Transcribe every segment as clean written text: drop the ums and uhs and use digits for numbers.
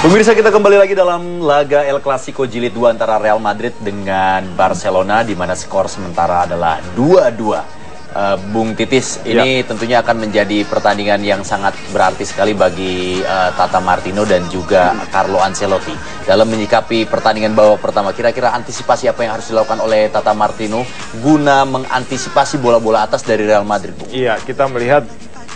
Pemirsa, kita kembali lagi dalam laga El Clasico Jilid 2 antara Real Madrid dengan Barcelona, di mana skor sementara adalah 2-2. Bung Titis, ini tentunya akan menjadi pertandingan yang sangat berarti sekali bagi Tata Martino dan juga Carlo Ancelotti dalam menyikapi pertandingan babak pertama. Kira-kira antisipasi apa yang harus dilakukan oleh Tata Martino guna mengantisipasi bola-bola atas dari Real Madrid, Bung? Iya, kita melihat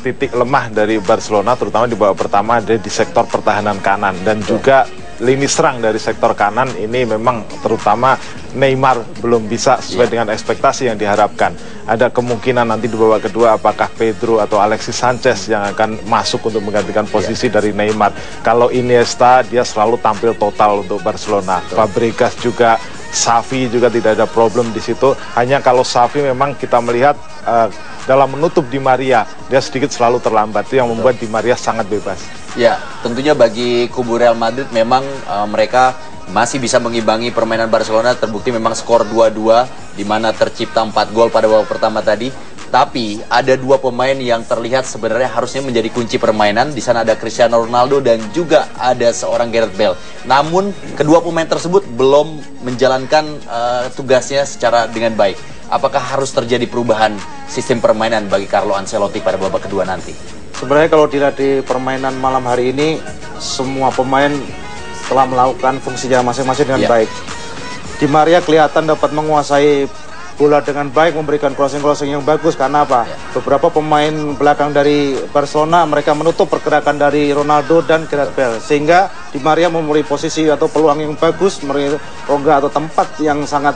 titik lemah dari Barcelona terutama di babak pertama ada di sektor pertahanan kanan dan juga lini serang dari sektor kanan ini memang terutama Neymar belum bisa sesuai dengan ekspektasi yang diharapkan. Ada kemungkinan nanti di babak kedua apakah Pedro atau Alexis Sanchez yang akan masuk untuk menggantikan posisi dari Neymar. Kalau Iniesta dia selalu tampil total untuk Barcelona. Fabregas juga, Xavi juga tidak ada problem di situ. Hanya kalau Xavi memang kita melihat dalam menutup Di Maria, dia sedikit selalu terlambat. Itu yang membuat Di Maria sangat bebas. Ya, tentunya bagi kubu Real Madrid memang mereka masih bisa mengimbangi permainan Barcelona. Terbukti memang skor 2-2, di mana tercipta 4 gol pada babak pertama tadi. Tapi ada dua pemain yang terlihat sebenarnya harusnya menjadi kunci permainan. Di sana ada Cristiano Ronaldo dan juga ada seorang Gareth Bale. Namun kedua pemain tersebut belum menjalankan tugasnya secara dengan baik. Apakah harus terjadi perubahan sistem permainan bagi Carlo Ancelotti pada babak kedua nanti? Sebenarnya kalau dilihat di permainan malam hari ini, semua pemain telah melakukan fungsinya masing-masing dengan baik. Di Maria kelihatan dapat menguasai bola dengan baik, memberikan crossing-crossing yang bagus. Karena apa? Beberapa pemain belakang dari Barcelona, mereka menutup pergerakan dari Ronaldo dan Gareth Bale. Sehingga Di Maria memberi posisi atau peluang yang bagus, memberi rongga atau tempat yang sangat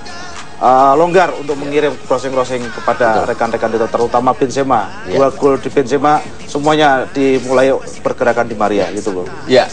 longgar untuk mengirim crossing-crossing kepada rekan-rekan itu, terutama Benzema. Dua gol di Benzema semuanya dimulai pergerakan Di Maria gitu, Bung. Ya.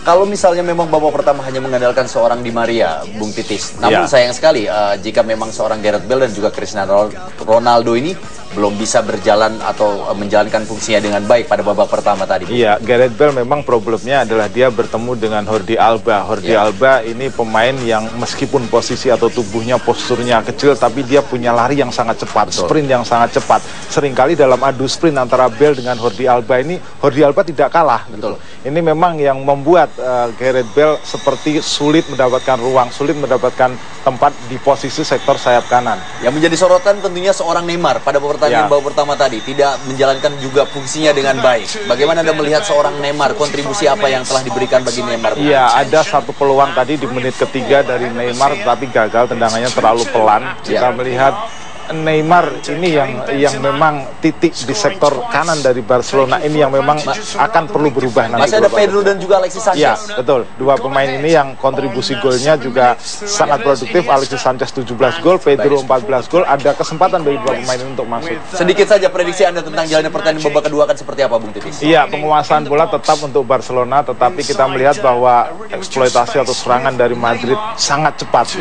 Kalau misalnya memang babak pertama hanya mengandalkan seorang Di Maria, Bung Titis, namun sayang sekali jika memang seorang Gareth Bale dan juga Cristiano Ronaldo ini belum bisa berjalan atau menjalankan fungsinya dengan baik pada babak pertama tadi. Iya, Gareth Bale memang problemnya adalah dia bertemu dengan Jordi Alba. Jordi Alba ini pemain yang meskipun posisi atau tubuhnya, posturnya kecil, tapi dia punya lari yang sangat cepat, sprint yang sangat cepat. Seringkali dalam adu sprint antara Bale dengan Jordi Alba ini, Jordi Alba tidak kalah. Gitu. Ini memang yang membuat Gareth Bale seperti sulit mendapatkan ruang, sulit mendapatkan tempat di posisi sektor sayap kanan. Yang menjadi sorotan tentunya seorang Neymar pada pertandingan babak pertama tadi tidak menjalankan juga fungsinya dengan baik. Bagaimana Anda melihat seorang Neymar, kontribusi apa yang telah diberikan bagi Neymar? Iya, ada satu peluang tadi di menit ketiga dari Neymar, tapi gagal, tendangannya terlalu pelan. Kita melihat Neymar ini yang memang titik di sektor kanan dari Barcelona ini yang memang akan perlu berubah nanti. Masih ada Pedro dan juga Alexis Sanchez. Ya, betul. Dua pemain ini yang kontribusi golnya juga sangat produktif. Alexis Sanchez 17 gol, Pedro 14 gol. Ada kesempatan bagi dua pemain ini untuk masuk. Sedikit saja prediksi Anda tentang jalannya pertandingan babak kedua akan seperti apa, Bung Titis? Iya, penguasaan bola tetap untuk Barcelona, tetapi kita melihat bahwa eksploitasi atau serangan dari Madrid sangat cepat.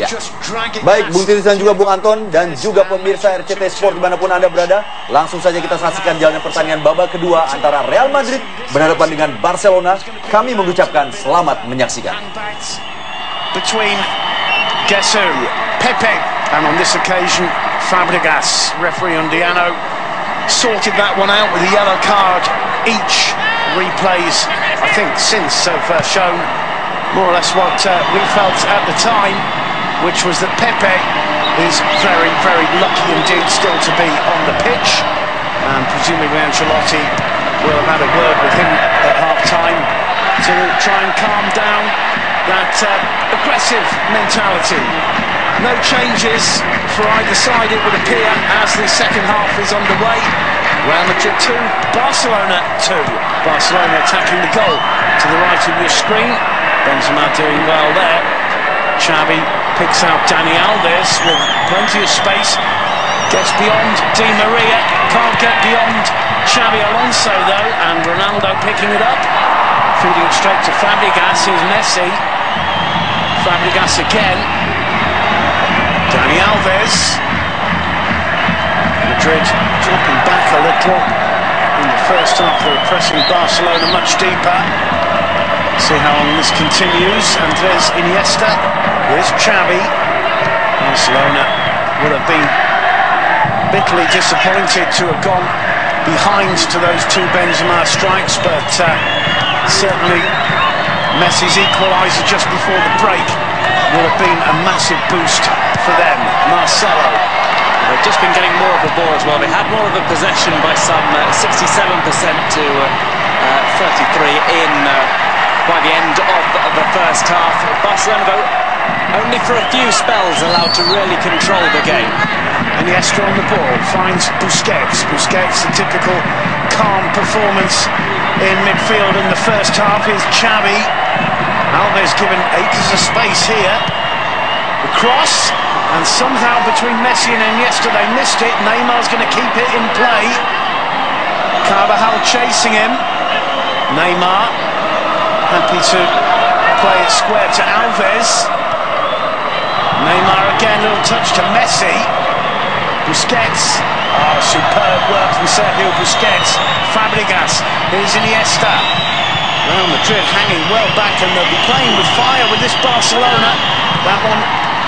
Baik, Bung Titis dan juga Bung Anton dan juga pemirsa RCT Sport dimanapun Anda berada, langsung saja kita saksikan jalannya pertandingan babak kedua antara Real Madrid berhadapan dengan Barcelona. Kami mengucapkan selamat menyaksikan. Between Guessu, Pepe, and on this occasion Fabregas. Referee Undiano sorted that one out with a yellow card each. Replays, I think, since have shown more or less what we felt at the time, which was that Pepe is very, very lucky indeed still to be on the pitch, and presumably Ancelotti will have had a word with him at half-time to try and calm down that aggressive mentality. No changes for either side, it would appear, as the second half is underway. Real Madrid 2, Barcelona 2. Barcelona attacking the goal to the right of your screen. Benzema doing well there. Xavi picks out Dani Alves with plenty of space, gets beyond Di Maria, can't get beyond Xavi Alonso though, and Ronaldo picking it up, feeding it straight to Fabregas. Here's Messi, Fabregas again, Dani Alves. Madrid dropping back a little in the first half. They were pressing Barcelona much deeper. See how long this continues. Andres Iniesta. Here's Xavi. Barcelona would have been bitterly disappointed to have gone behind to those two Benzema strikes, but certainly Messi's equaliser just before the break will have been a massive boost for them. Marcelo. They've just been getting more of the ball as well. They had more of a possession by some 67% to 33 by the end of the first half. Barcelona, though, only for a few spells allowed to really control the game. Iniesta on the ball, finds Busquets. Busquets, a typical calm performance in midfield in the first half. Here's Xavi. Alves given acres of space here. The cross, and somehow between Messi and Iniesta they missed it. Neymar's going to keep it in play. Carvajal chasing him. Neymar happy to play it square to Alves. Neymar again, little touch to Messi. Busquets. Oh, superb work from Sergio Busquets. Fabregas. Here's Iniesta. Real Madrid hanging well back, and they'll be playing with fire with this Barcelona. That one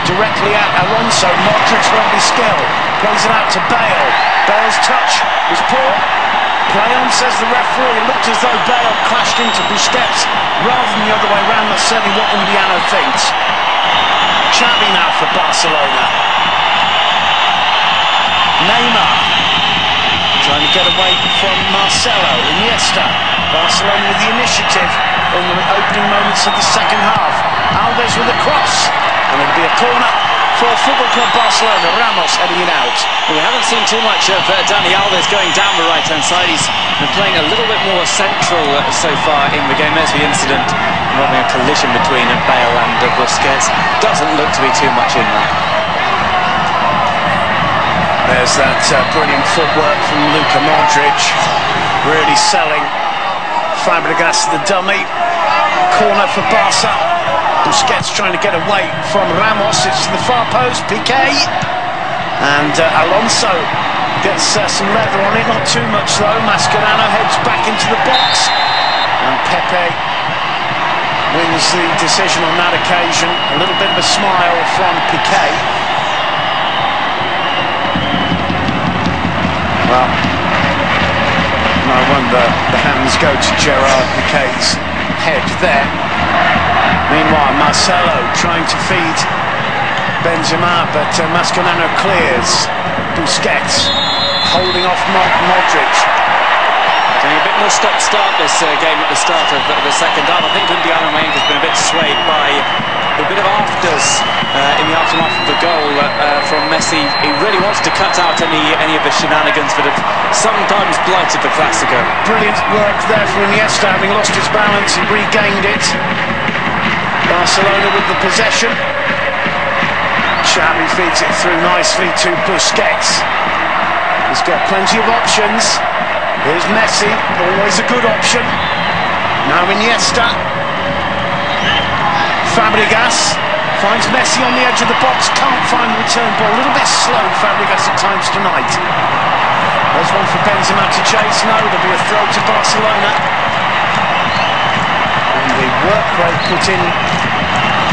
directly at Alonso. Modric won't be skill. Plays it out to Bale. Bale's touch was poor. Play on, says the referee. It looked as though Bale crashed into Busquets rather than the other way around. That's certainly what Indiano thinks. Xavi now for Barcelona. Neymar trying to get away from Marcelo. Iniesta. Barcelona with the initiative in the opening moments of the second half. Alves with a cross, and it'll be a corner for Football Club Barcelona. Ramos heading it out. We haven't seen too much of Dani Alves going down the right-hand side. He's been playing a little bit more central so far in the game. There's the incident involving a collision between Bale and Busquets. Doesn't look to be too much in there. There's that brilliant footwork from Luka Modric, really selling. Fabregas the dummy. Corner for Barca. Busquets trying to get away from Ramos. It's to the far post. Piqué. And Alonso gets some leather on it. Not too much though. Mascherano heads back into the box. And Pepe wins the decision on that occasion. A little bit of a smile from Piqué. Well, no wonder the hands go to Gerard Piqué's head there. Meanwhile, Marcelo trying to feed Benzema, but Mascherano clears. Busquets holding off Modric. Getting a bit more stop-start this game at the start of the second half. I think Indiana has been a bit swayed by a bit of afters in the aftermath of the goal from Messi. He really wants to cut out any of the shenanigans that have sometimes blighted the Clasico. Brilliant work there from Iniesta, having lost his balance, he regained it. Barcelona with the possession. Xavi feeds it through nicely to Busquets. He's got plenty of options. Here's Messi, always a good option. Now Iniesta. Fabregas finds Messi on the edge of the box, can't find the return ball. A little bit slow, Fabregas at times tonight. There's one for Benzema to chase. No, there'll be a throw to Barcelona. And the work rate put in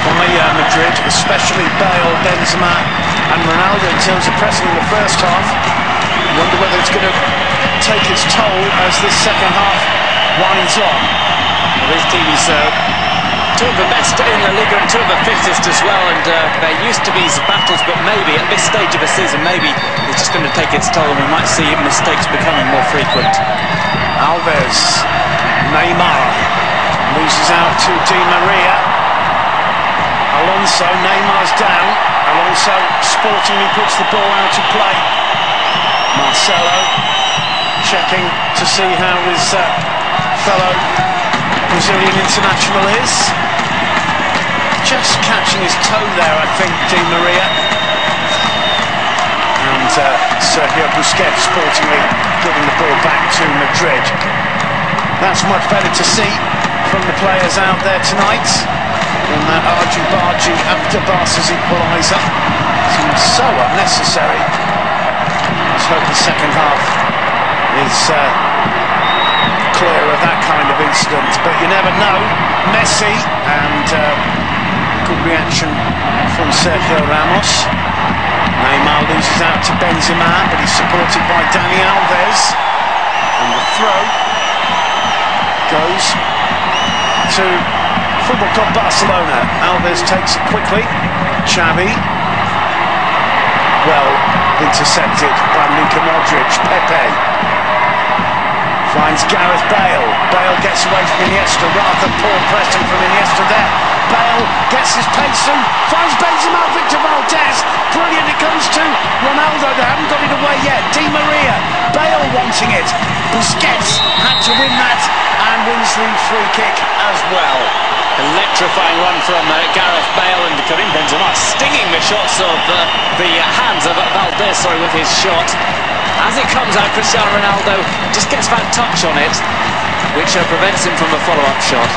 by Madrid, especially Bale, Benzema and Ronaldo in terms of pressing in the first half. I wonder whether it's going to take its toll as this second half winds on. Well, this team is two of the best in La Liga and two of the fittest as well, and there used to be battles, but maybe at this stage of the season, maybe it's just going to take its toll and we might see mistakes becoming more frequent. Alves, Neymar loses out to Di Maria. Alonso, Neymar's down. Alonso sportingly puts the ball out of play. Marcelo checking to see how his fellow Brazilian international is. Just catching his toe there, I think, Di Maria. And Sergio Busquets sportingly giving the ball back to Madrid. That's much better to see from the players out there tonight than that argy-bargy after Barca's equaliser. Seems so unnecessary. Let's hope the second half is clear of that kind of incident, but you never know. Messi, and good reaction from Sergio Ramos. Neymar loses out to Benzema, but he's supported by Dani Alves, and the throw goes to Football Club Barcelona. Alves takes it quickly. Xavi. Well intercepted by Luka Modric. Pepe finds Gareth Bale. Bale gets away from Iniesta. Rather poor pressing from Iniesta there. Bale gets his pace through. Finds Benzema. Victor Valdez. Brilliant. It comes to Ronaldo. They haven't got it away yet. Di Maria. Bale wanting it. Busquets had to win that and wins the free kick as well. Electrifying run from Gareth Bale, and Karim Benzema stinging the shots of the hands of Valdez, with his shot. As it comes out, Cristiano Ronaldo just gets that touch on it, which prevents him from a follow-up shot.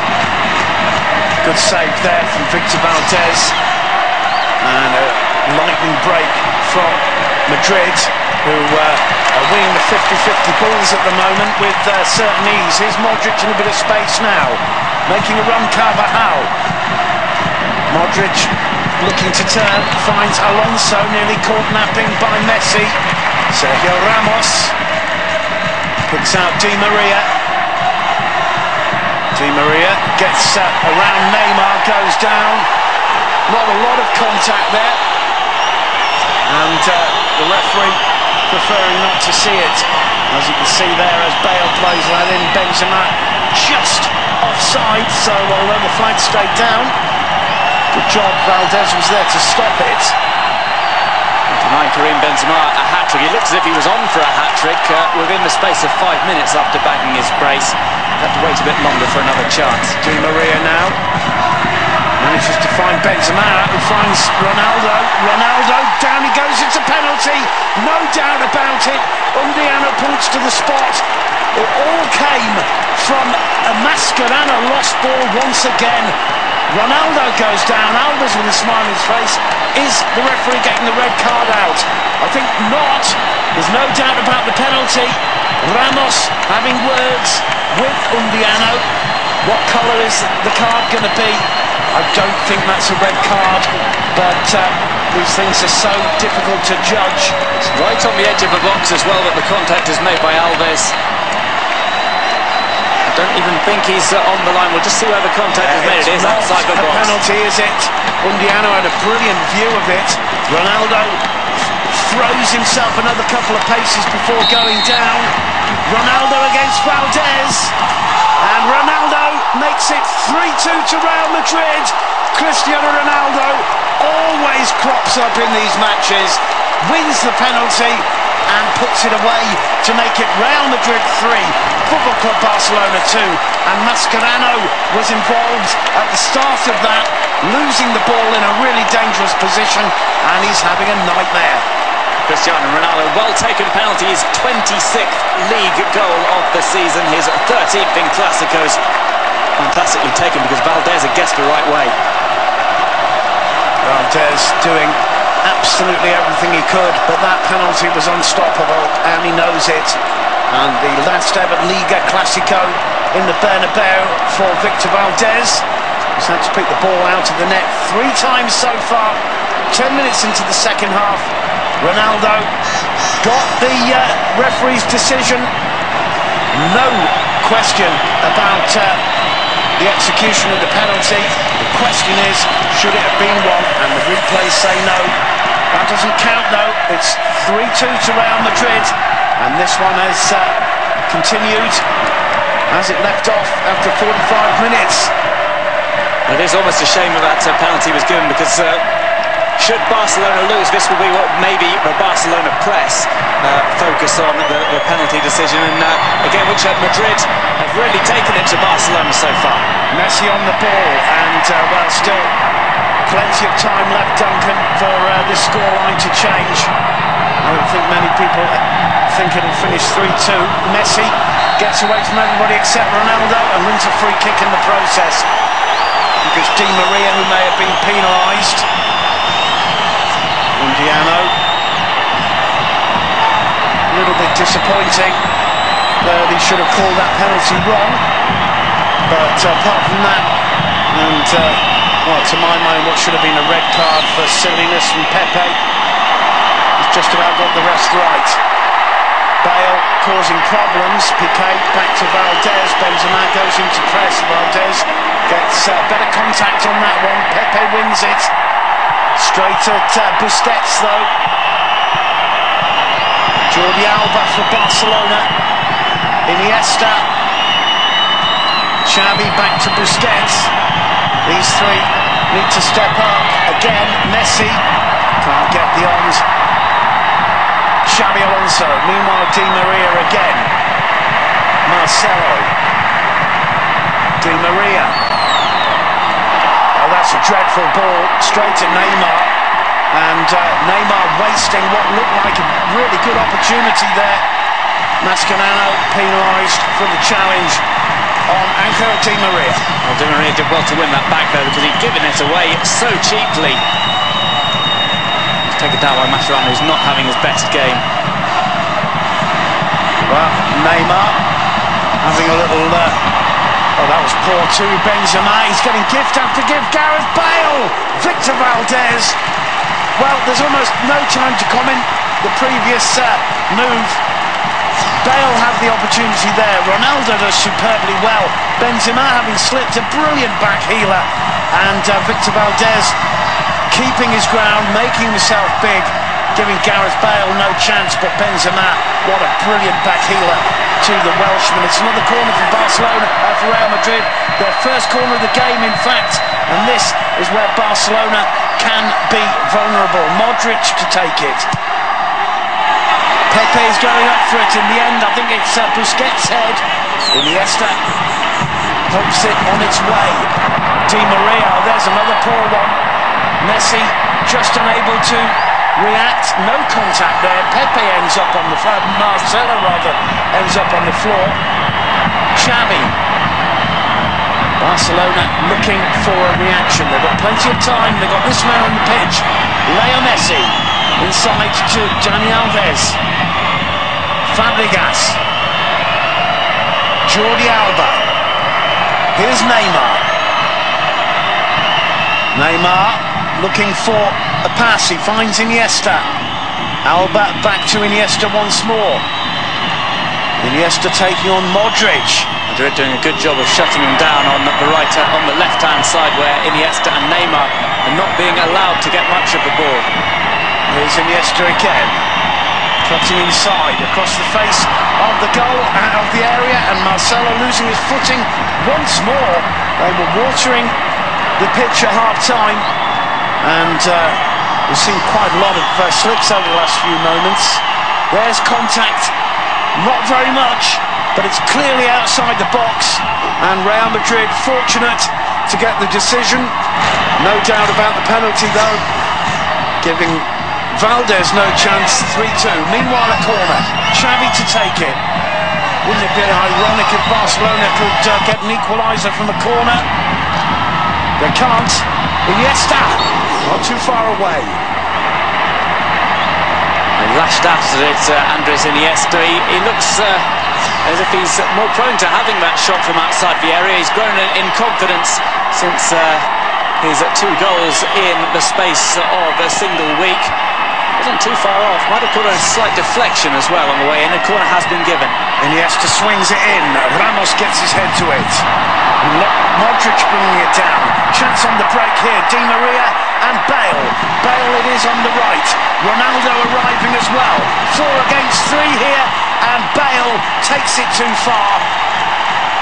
Good save there from Victor Valdez. And a lightning break from Madrid, who are winning the 50-50 balls at the moment with certain ease. Here's Modric in a bit of space now, making a run. Carvajal. Modric looking to turn, finds Alonso, nearly caught napping by Messi. Sergio Ramos picks out Di Maria. Di Maria gets around Neymar, goes down. Not a lot of contact there, and the referee preferring not to see it. As you can see there, as Bale plays that in, Benzema just offside, so although the flag stayed down, good job, Valdez was there to stop it. Behind Karim Benzema, a hat-trick. He looks as if he was on for a hat-trick within the space of 5 minutes after bagging his brace. Had to wait a bit longer for another chance. Di Maria now manages to find Benzema, who finds Ronaldo. Ronaldo, down he goes, it's a penalty, no doubt about it. Undiano points to the spot. It all came from a Mascherano lost ball once again. Ronaldo goes down. Alves with a smile on his face. Is the referee getting the red card out? I think not. There's no doubt about the penalty. Ramos having words with Undiano. What colour is the card going to be? I don't think that's a red card, but these things are so difficult to judge. It's right on the edge of the box as well that the contact is made by Alves. I don't even think he's on the line. We'll just see where the contact is made. It is outside the box. It's not a penalty, is it? Undiano had a brilliant view of it. Ronaldo throws himself another couple of paces before going down. Ronaldo against Valdez. And Ronaldo makes it 3-2 to Real Madrid. Cristiano Ronaldo always crops up in these matches, wins the penalty and puts it away to make it Real Madrid 3, Football Club Barcelona 2. And Mascherano was involved at the start of that, losing the ball in a really dangerous position, and he's having a nightmare. Cristiano Ronaldo, well-taken penalty, his 26th league goal of the season, his 13th in Clásicos. Fantastically taken because Valdez had guessed the right way. Valdez doing absolutely everything he could, but that penalty was unstoppable, and he knows it. And the last ever Liga Clasico in the Bernabeu for Victor Valdez. He's had to pick the ball out of the net 3 times so far. 10 minutes into the second half. Ronaldo got the referee's decision. No question about the execution of the penalty. The question is, should it have been one? And the replays say no. That doesn't count though. It's 3-2 to Real Madrid. And this one has continued as it left off after 45 minutes. It is almost a shame that that penalty was given, because should Barcelona lose, this will be what maybe the Barcelona press focus on the penalty decision, and again, which Madrid have really taken it to Barcelona so far. Messi on the ball, and well, still plenty of time left, Duncan, for this scoreline to change. I don't think many people think it'll finish 3-2. Messi gets away from everybody except Ronaldo and wins a free kick in the process, because Di Maria, who may have been penalised. Undiano, a little bit disappointing. He should have called that penalty wrong, but apart from that, and well, to my mind, what should have been a red card for silliness from Pepe, he's just about got the rest right. Bale causing problems. Piqué back to Valdez. Benzema goes into press. Valdez gets better contact on that one. Pepe wins it. Straight at Busquets though. Jordi Alba for Barcelona. Iniesta. Xavi back to Busquets. These three need to step up. Again, Messi. Can't get the ons. Xavi Alonso. Meanwhile, Di Maria again. Marcelo. Di Maria. Oh, that's a dreadful ball. Straight to Neymar. And Neymar wasting what looked like a really good opportunity there. Mascherano penalised for the challenge on Angel Di Maria. Well, Di Maria did well to win that back though, because he'd given it away so cheaply. It's taken down by Mascherano, who's not having his best game. Well, Neymar having a little... oh, that was poor too. Benzema, he's getting gift after gift. Gareth Bale! Victor Valdez. Well, there's almost no time to comment. The previous move. Bale had the opportunity there. Ronaldo does superbly well. Benzema having slipped a brilliant back healer. And Victor Valdez keeping his ground, making himself big, giving Gareth Bale no chance. But Benzema, what a brilliant back healer to the Welshman. It's another corner for Barcelona, for Real Madrid. Their first corner of the game, in fact. And this is where Barcelona can be vulnerable. Modric to take it. Pepe is going up for it in the end. I think it's Busquets' head. Iniesta hopes it on its way. Di Maria, there's another poor one. Messi just unable to react. No contact there. Pepe ends up on the floor. Marcelo rather ends up on the floor. Xavi. Barcelona looking for a reaction. They've got plenty of time. They've got this man on the pitch. Leo Messi inside to Dani Alves. Fabregas. Jordi Alba. Here's Neymar. Neymar looking for a pass. He finds Iniesta. Alba back to Iniesta once more. Iniesta taking on Modric. Madrid doing a good job of shutting him down on the left-hand side, where Iniesta and Neymar are not being allowed to get much of the ball. Here's Iniesta again. Cutting inside, across the face of the goal, out of the area, and Marcelo losing his footing once more. They were watering the pitch at half-time, and we've seen quite a lot of slips over the last few moments. There's contact, not very much, but it's clearly outside the box, and Real Madrid fortunate to get the decision. No doubt about the penalty though, giving Valdez no chance. 3-2. Meanwhile, a corner. Xavi to take it. Wouldn't it be ironic if Barcelona could get an equaliser from a corner? They can't. Iniesta, not too far away. He lashed after it, Andres Iniesta. He looks as if he's more prone to having that shot from outside the area. He's grown in confidence since his 2 goals in the space of a single week. Wasn't too far off. Might have put a slight deflection as well on the way in. A corner has been given. Iniesta swings it in. Ramos gets his head to it. Modric bringing it down. Chance on the break here. Di Maria and Bale. Bale it is on the right. Ronaldo arriving as well. 4 against 3 here, and Bale takes it too far.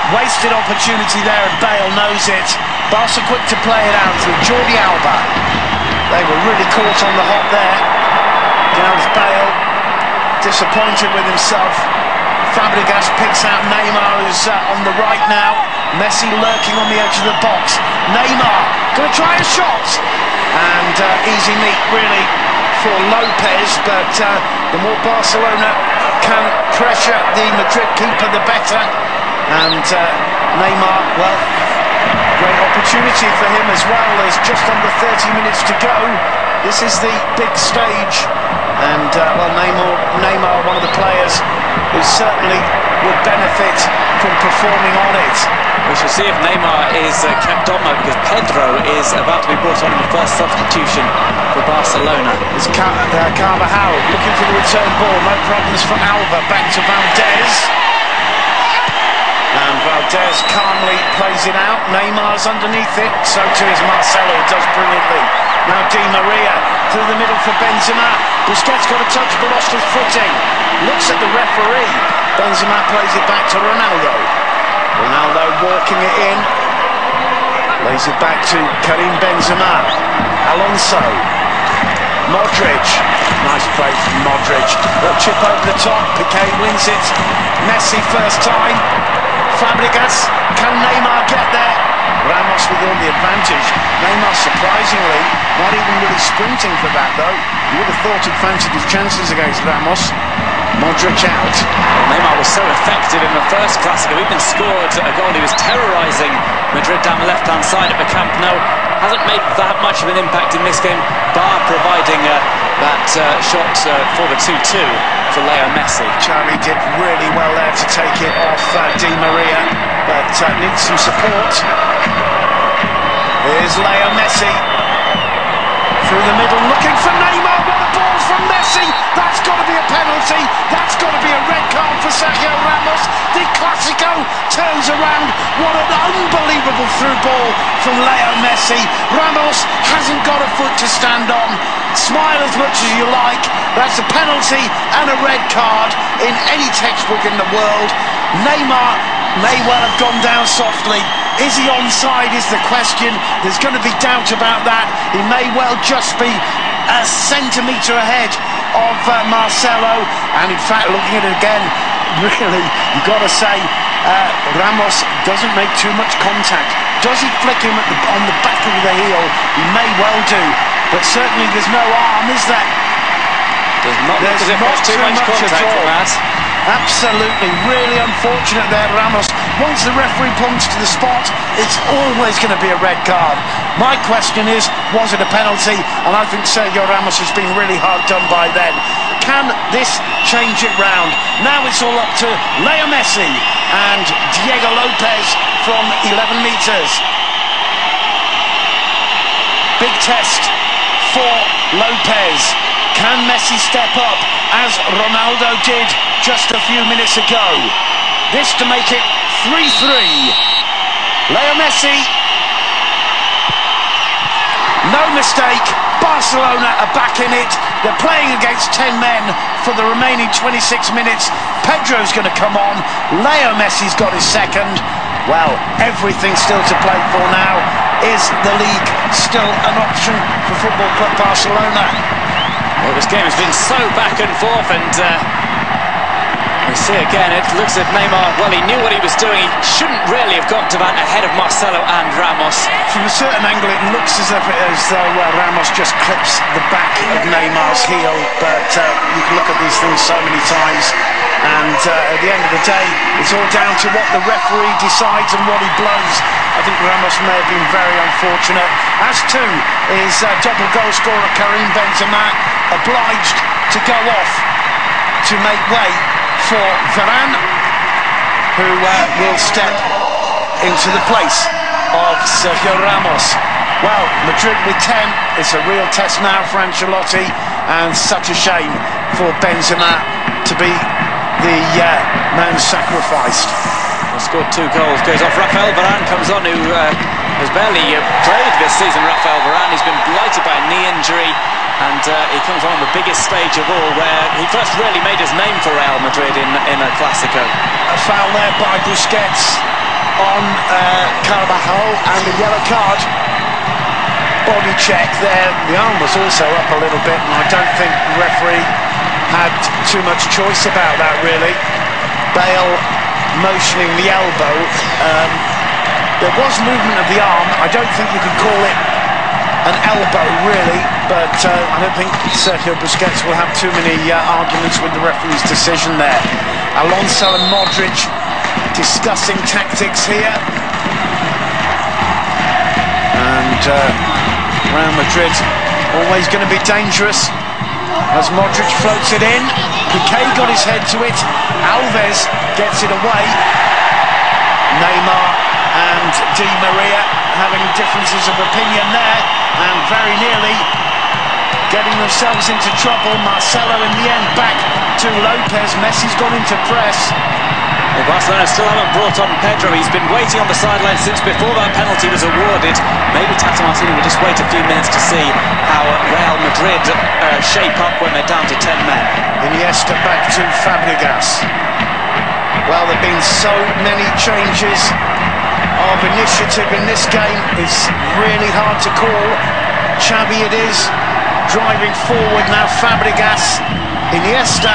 Wasted opportunity there, and Bale knows it. Barca quick to play it out with Jordi Alba. They were really caught on the hop there. Gareth Bale disappointed with himself. Fabregas picks out Neymar, who's on the right now. Messi lurking on the edge of the box. Neymar going to try a shot, and easy meat really for Lopez, but the more Barcelona can pressure the Madrid keeper, the better. And Neymar, well, great opportunity for him as well. There's just under 30 minutes to go. This is the big stage, and well, Neymar, one of the players who certainly would benefit from performing on it. We shall see if Neymar is kept on though, because Pedro is about to be brought on in the first substitution for Barcelona. It's Carvajal looking for the return ball. No problems for Alba. Back to Valdez. And Valdez calmly plays it out. Neymar's underneath it. So too is Marcelo, who does brilliantly. Now Di Maria through the middle for Benzema. Busquets got a touch but lost his footing. Looks at the referee. Benzema plays it back to Ronaldo. Ronaldo walking it in. Lays it back to Karim Benzema. Alonso. Modric. Nice play from Modric. Little chip over the top. Piqué wins it. Messi first time. Fabregas. Can Neymar get there? Ramos with all the advantage. Neymar surprisingly not even really sprinting for that though. You would have thought he'd fancied his chances against Ramos. Modric out. Well, Neymar was so effective in the first Clasico. Even scored a goal. He was terrorising Madrid down the left-hand side at the Camp Nou. Hasn't made that much of an impact in this game, bar providing that shot for the 2-2 for Leo Messi. Xavi did really well there to take it off Di Maria, but needs some support. Here's Leo Messi through the middle, looking for Neymar. What a ball from Messi! That's got to be a penalty. That's got to be a red card for Sergio Ramos. The Clasico turns around. What an unbelievable through ball from Leo Messi. Ramos hasn't got a foot to stand on. Smile as much as you like. That's a penalty and a red card in any textbook in the world. Neymar may well have gone down softly. Is he onside is the question. There's going to be doubt about that. He may well just be a centimetre ahead of Marcelo, and in fact looking at it again, really you've got to say Ramos doesn't make too much contact. Does he flick him on the back of the heel? He may well do, but certainly there's no arm, is there? There's not too much contact at all. Matt. Absolutely, really unfortunate there, Ramos. Once the referee points to the spot, it's always going to be a red card. My question is, was it a penalty? And I think Sergio Ramos has been really hard done by then. Can this change it round? Now it's all up to Leo Messi and Diego Lopez from 11 metres. Big test for Lopez. Can Messi step up as Ronaldo did just a few minutes ago? This to make it 3-3. Leo Messi. No mistake. Barcelona are back in it. They're playing against 10 men for the remaining 26 minutes. Pedro's going to come on. Leo Messi's got his second. Well, everything still to play for now. Is the league still an option for Football Club Barcelona? Well, this game has been so back and forth, and we see again, it looks at Neymar, well, he knew what he was doing. He shouldn't really have got to that ahead of Marcelo and Ramos. From a certain angle, it looks as though Ramos just clips the back of Neymar's heel, but you can look at these things so many times, and at the end of the day, it's all down to what the referee decides and what he blows. I think Ramos may have been very unfortunate, as too is double goal scorer Karim Benzema, obliged to go off to make way for Varane, who will step into the place of Sergio Ramos. Well, Madrid with 10, it's a real test now for Ancelotti, and such a shame for Benzema to be the man sacrificed. He scored 2 goals, goes off. Rafael Varane comes on, who has barely played this season. Rafael Varane, he's been blighted by a knee injury, and he comes on the biggest stage of all, where he first really made his name for Real Madrid in a Clasico. A foul there by Busquets on Carvajal, and a yellow card. Body check there. The arm was also up a little bit, and I don't think the referee had too much choice about that, really. Bale motioning the elbow. There was movement of the arm. I don't think you could call it an elbow, really, but I don't think Sergio Busquets will have too many arguments with the referee's decision there. Alonso and Modric discussing tactics here. And Real Madrid always going to be dangerous as Modric floats it in. Piqué got his head to it. Alves gets it away. Neymar and Di Maria having differences of opinion there, and very nearly getting themselves into trouble. Marcelo in the end back to Lopez. Messi's gone into press. Well, Barcelona still haven't brought on Pedro. He's been waiting on the sideline since before that penalty was awarded. Maybe Tata Martino will just wait a few minutes to see how Real Madrid shape up when they're down to 10 men. Iniesta back to Fabregas. Well, there have been so many changes of initiative in this game. It's really hard to call. Xavi it is, driving forward now. Fabregas, Iniesta.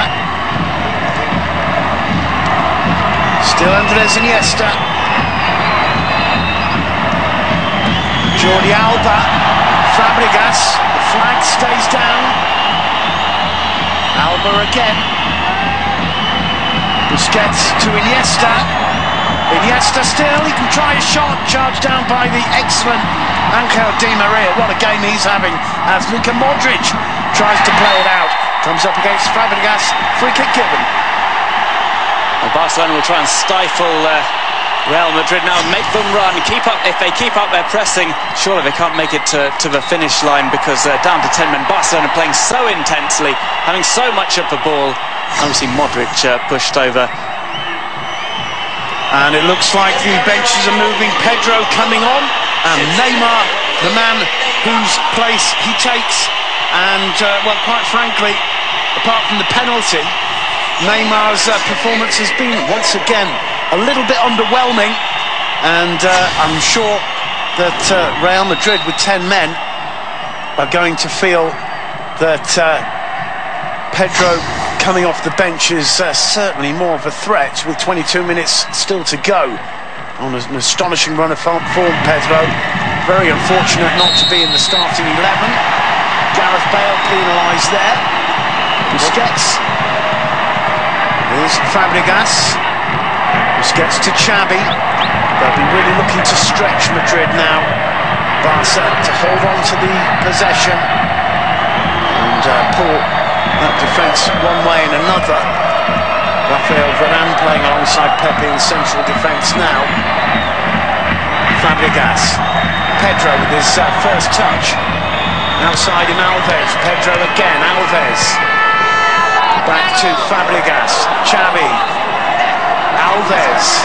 Still Andres Iniesta. Jordi Alba. Fabregas. The flag stays down. Alba again. Busquets to Iniesta. Iniesta still. He can try a shot. Charged down by the excellent Angel Di Maria. What a game he's having as Luka Modric tries to play it out. Comes up against Fabregas. Free kick given. Well, Barcelona will try and stifle Real Madrid now, make them run, keep up. If they keep up their pressing, surely they can't make it to the finish line, because down to 10 men. Barcelona playing so intensely, having so much of the ball. And we see Modric pushed over. And it looks like the benches are moving. Pedro coming on, and Neymar, the man whose place he takes. And, well, quite frankly, apart from the penalty, Neymar's performance has been, once again, a little bit underwhelming. And I'm sure that Real Madrid, with 10 men, are going to feel that Pedro coming off the bench is certainly more of a threat, with 22 minutes still to go. On an astonishing run of form, Pedro. Very unfortunate not to be in the starting 11. Gareth Bale penalised there. Busquets. Here's Fabregas. Busquets to Xavi. They'll be really looking to stretch Madrid now. Barca to hold on to the possession and pull that defence one way and another. Rafael Varane playing alongside Pepe in central defence now. Fabregas. Pedro with his first touch. Outside him Alves. Pedro again. Alves. Back to Fabregas. Xavi. Alves.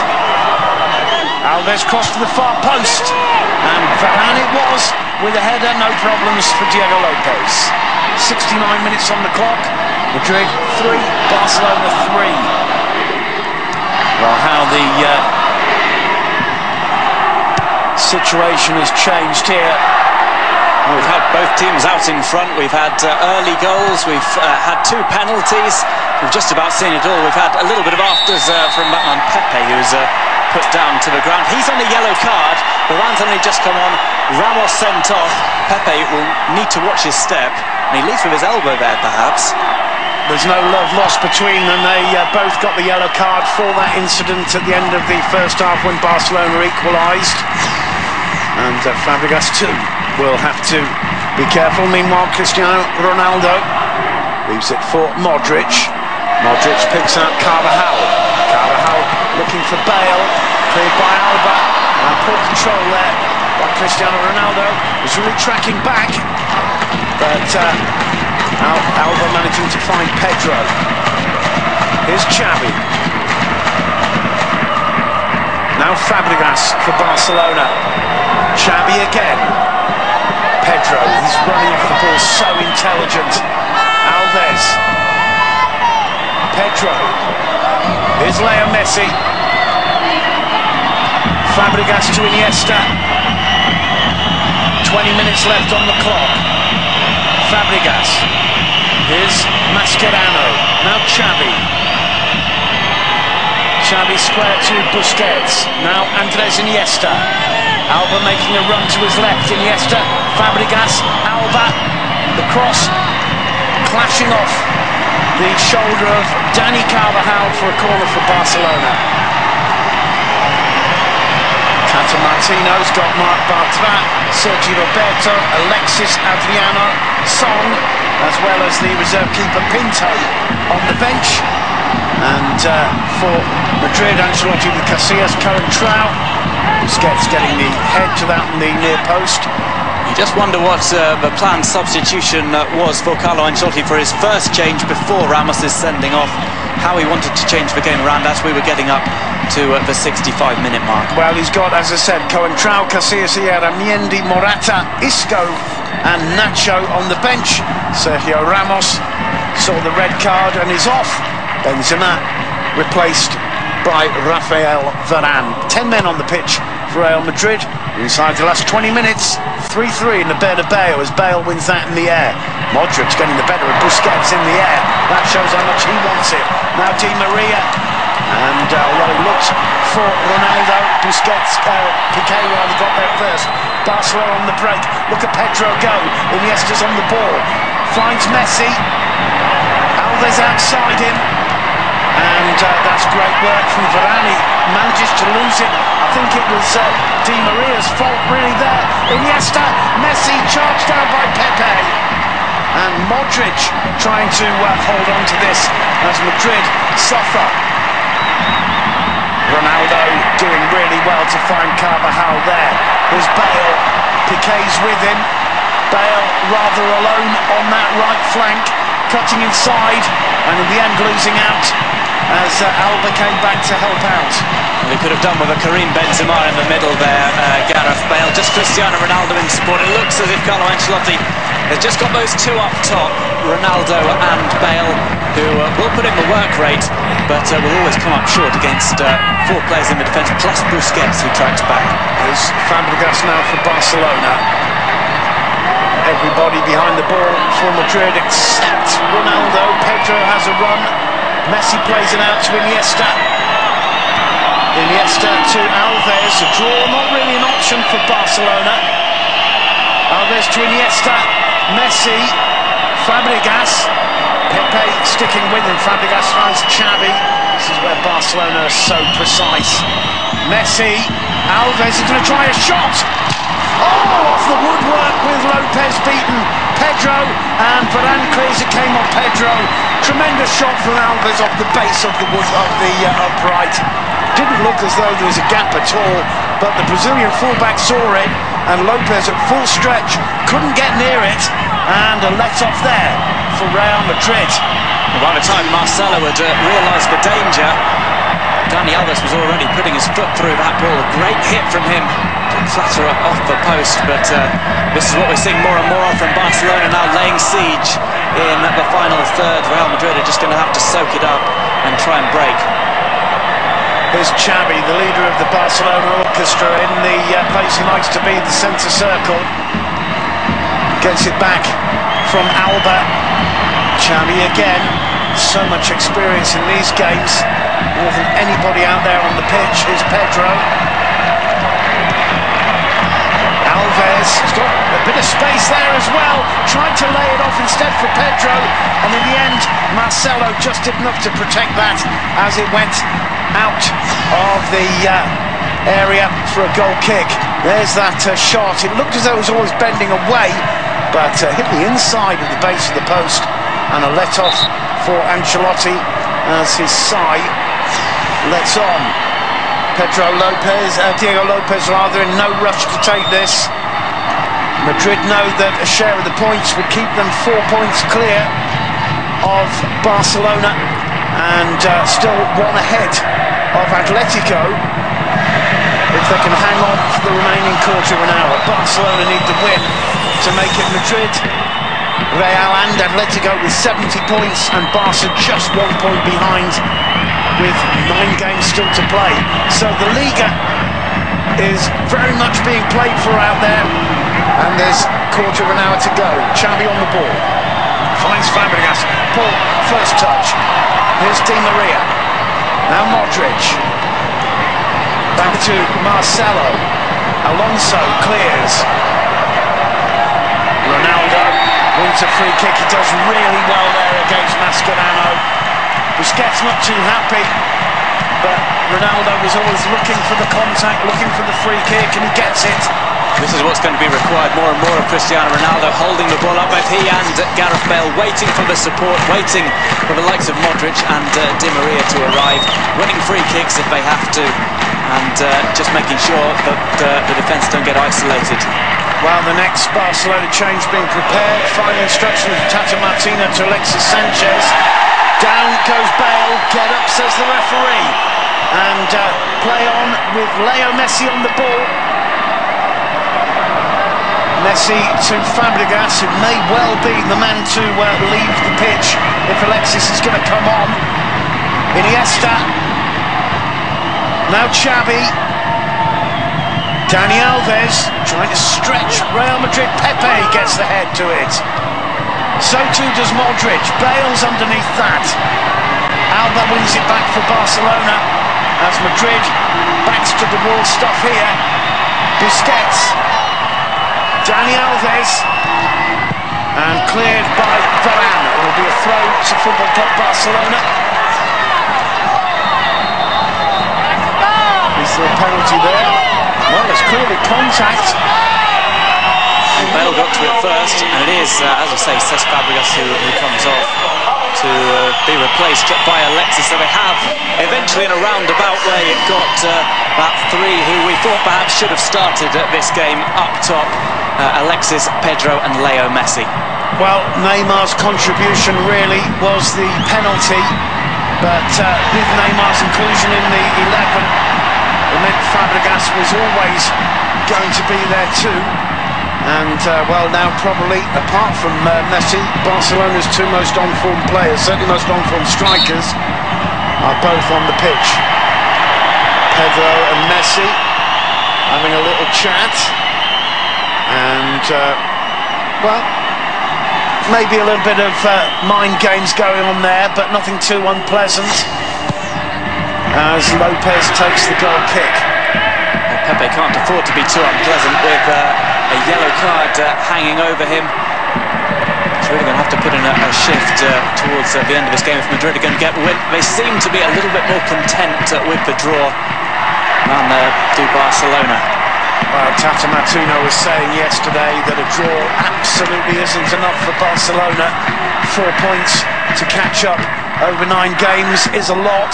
Alves crossed to the far post. And Varane it was, with a header. No problems for Diego Lopez. 69 minutes on the clock. Madrid 3, Barcelona 3. Well, how the situation has changed here. We've had both teams out in front. We've had early goals. We've had 2 penalties. We've just about seen it all. We've had a little bit of afters from Batman Pepe, who's put down to the ground. He's on a yellow card. Varane's only just come on. Ramos sent off. Pepe will need to watch his step. And he leads with his elbow there, perhaps. There's no love lost between them. They both got the yellow card for that incident at the end of the first half when Barcelona equalised. And Fabregas too will have to be careful. Meanwhile, Cristiano Ronaldo leaves it for Modric. Modric picks out Carvajal. Carvajal looking for Bale. Cleared by Alba. And poor control there by Cristiano Ronaldo. Was really tracking back. But Alba managing to find Pedro. Here's Xavi. Now Fabregas for Barcelona. Xavi again. Pedro, he's running off the ball, so intelligent. Alves. Pedro. Here's Leo Messi. Fabregas to Iniesta. 20 minutes left on the clock. Fabregas. Here's Mascherano. Now Xavi. Xavi square to Busquets. Now Andres Iniesta. Alba making a run to his left. Iniesta. Fabregas. Alba. The cross clashing off the shoulder of Dani Carvajal for a corner for Barcelona. Tata Martino's got Marc Bartra, Sergi Roberto, Alexis Adriano, Song, as well as the reserve keeper Pinto on the bench. And for Madrid, Ancelotti with Casillas, Cohen, Trau. Busquets getting the head to that in the near post. You just wonder what the planned substitution was for Carlo Ancelotti for his first change before Ramos' sending off. How he wanted to change the game around as we were getting up to the 65-minute mark. Well, he's got, as I said, Coentrao, Casillas, Mendy, Morata, Isco and Nacho on the bench. Sergio Ramos saw the red card and is off. Benzema replaced by Rafael Varane. 10 men on the pitch for Real Madrid. Inside the last 20 minutes, 3-3 in the Bernabeu as Bale wins that in the air. Modric getting the better of Busquets in the air. That shows how much he wants it. Now Di Maria. And although he looked for Ronaldo, Busquets, Piqué rather got there first. Barcelona on the break. Look at Pedro go. Iniesta's on the ball. Finds Messi. Alves outside him. And that's great work from Varane. Manages to lose it. I think it was Di Maria's fault really there. Iniesta, Messi charged down by Pepe. And Modric trying to hold on to this as Madrid suffer. Ronaldo doing really well to find Carvajal there. There's Bale. Piqué's with him. Bale rather alone on that right flank, cutting inside, and in the end losing out as Alba came back to help out. He could have done with a Karim Benzema in the middle there, Gareth Bale. Just Cristiano Ronaldo in support. It looks as if Carlo Ancelotti has just got those two up top, Ronaldo and Bale, who will put in the work rate, but will always come up short against four players in the defence, plus Busquets, who tracks back. There's Fabregas now for Barcelona. Everybody behind the ball for Madrid except Ronaldo. Pedro has a run. Messi plays it out to Iniesta. Iniesta to Alves. A draw, not really an option for Barcelona. Alves to Iniesta. Messi. Fabregas. Pepe sticking with him. Fabregas finds Xavi. This is where Barcelona are so precise. Messi. Alves is going to try a shot. Oh, off the woodwork with Lopez beaten. Pedro and Varane clears it, came on Pedro. Tremendous shot from Alves off the base of the upright. Didn't look as though there was a gap at all, but the Brazilian fullback saw it, and Lopez at full stretch couldn't get near it, and a let-off there for Real Madrid. By the time Marcelo had realised the danger, Dani Alves was already putting his foot through that ball. A great hit from him. Flatter off the post, but this is what we're seeing more and more of from Barcelona now, laying siege in the final third. Real Madrid are just going to have to soak it up and try and break. Here's Xavi, the leader of the Barcelona orchestra, in the place he likes to be, the centre circle. Gets it back from Alba. Xavi again, so much experience in these games, more than anybody out there on the pitch. Here's Pedro. Alves has got a bit of space there as well, tried to lay it off instead for Pedro, and in the end Marcelo just did enough to protect that as it went out of the area for a goal kick. There's that shot. It looked as though it was always bending away, but hit the inside of the base of the post, and a let-off for Ancelotti as his side lets on. Diego Lopez rather, in no rush to take this. Madrid know that a share of the points would keep them 4 points clear of Barcelona, and still one ahead of Atletico if they can hang on for the remaining quarter of an hour. Barcelona need the win to make it Madrid. Real and Atletico with 70 points, and Barca just 1 point behind with 9 games still to play. So the Liga is very much being played for out there, and there's quarter of an hour to go. Xavi on the ball, finds Fabregas. Paul, first touch. Here's Di Maria. Now Modric. Back to Marcelo. Alonso clears. Ronaldo wins a free kick. He does really well there against Mascherano. Busquets not too happy, but Ronaldo was always looking for the contact, looking for the free kick, and he gets it. This is what's going to be required more and more of Cristiano Ronaldo, holding the ball up, both he and Gareth Bale waiting for the support, waiting for the likes of Modric and Di Maria to arrive, winning free kicks if they have to, and just making sure that the defence don't get isolated. Well, the next Barcelona change being prepared. Final instruction from Tata Martino to Alexis Sanchez. Down goes Bale. Get up, says the referee. And play on with Leo Messi on the ball. Messi to Fabregas, who may well be the man to leave the pitch if Alexis is going to come on. Iniesta. Now Xavi. Dani Alves trying to stretch Real Madrid. Pepe gets the head to it. So too does Modric. Bale's underneath that. Alba wins it back for Barcelona as Madrid backs to the wall stuff here. Busquets. Dani Alves. And cleared by Varane. It will be a throw to Football Club Barcelona. Is there a penalty there? Well, there's clearly contact. And Bale got to it first, and it is, as you say, Cesc Fabregas who comes off to be replaced by Alexis. So they have, eventually in a roundabout way, got that three who we thought perhaps should have started at this game up top. Alexis, Pedro and Leo Messi. Well, Neymar's contribution really was the penalty, but with Neymar's inclusion in the 11, it meant Fabregas was always going to be there too. And, well, now probably, apart from Messi, Barcelona's two most on-form players, certainly most on-form strikers, are both on the pitch. Pedro and Messi having a little chat. And, well, maybe a little bit of mind games going on there, but nothing too unpleasant. As Lopez takes the goal kick. Well, Pepe can't afford to be too unpleasant with a yellow card hanging over him. He's really going to have to put in a shift towards the end of this game if Madrid are going to get the win. They seem to be a little bit more content with the draw than do Barcelona. Well, Tata Martino was saying yesterday that a draw absolutely isn't enough for Barcelona. 4 points to catch up over 9 games is a lot.